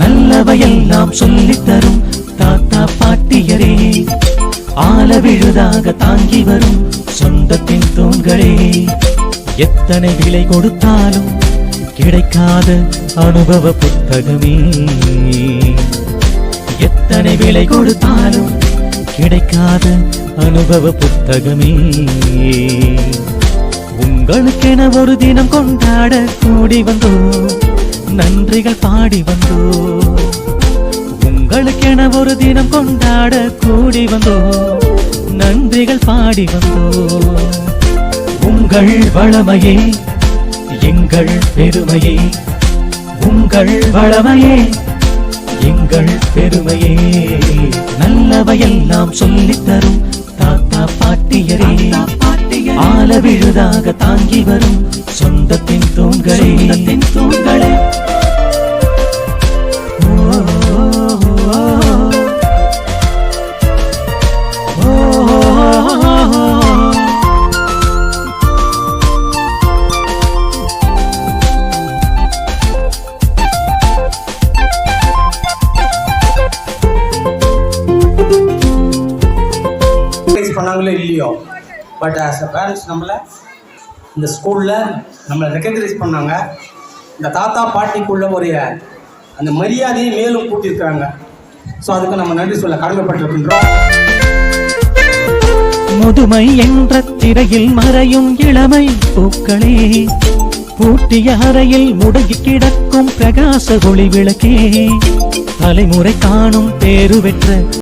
நல்லவையெல்லாம் சொல்லித் தரும் தாத்தா பாட்டியரே, ஆல விழுதாக தாங்கி வரும் சொந்தத்தின் தூண்களே. எத்தனை விலை கொடுத்தாலும் கிடைக்காத அனுபவ புத்தகமே, எத்தனை விலை கொடுத்தாலும் கிடைக்காத அனுபவ புத்தகமே. உங்களுக்கென ஒரு தினம் கொண்டாட கூடி வந்தோ, நன்றிகள் பாடி வந்தோ. உங்களுக்கென ஒரு தினம் கொண்டாட கூடி வந்தோ, நன்றிகள் பாடி வந்தோ. உங்கள் வளமையே எங்கள் பெருமையே, உங்கள் வளமையே எங்கள் பெருமையே. நல்லவையெல்லாம் சொல்லித் தரும் தாத்தா பாட்டியரே, ஆல விழுதாக தாங்கி வரும் சொந்தத்தின் தூண்களே. தூண்களே பண்ணாங்களோ இல்லையோ, பட் ஆஸ் அ பேரண்ட்ஸ் நம்மளை இந்த ஸ்கூலில் நம்மளை ரெக்கக்னைஸ் பண்ணாங்க. இந்த தாத்தா பாட்டிக்குள்ள ஒரு அந்த மரியாதையை மேலும் கூட்டியிருக்கிறாங்க. ஸோ அதுக்கு நம்ம நன்றி சொல்ல கடமைப்பட்டிருக்கின்றோம். முதுமை என்ற திரையில் மறையும் இளமை பூக்களே, பூட்டிய அறையில் முடங்கி கிடக்கும் பிரகாச ஒளி விளக்கே, தலைமுறை காணும் பேரு பெற்ற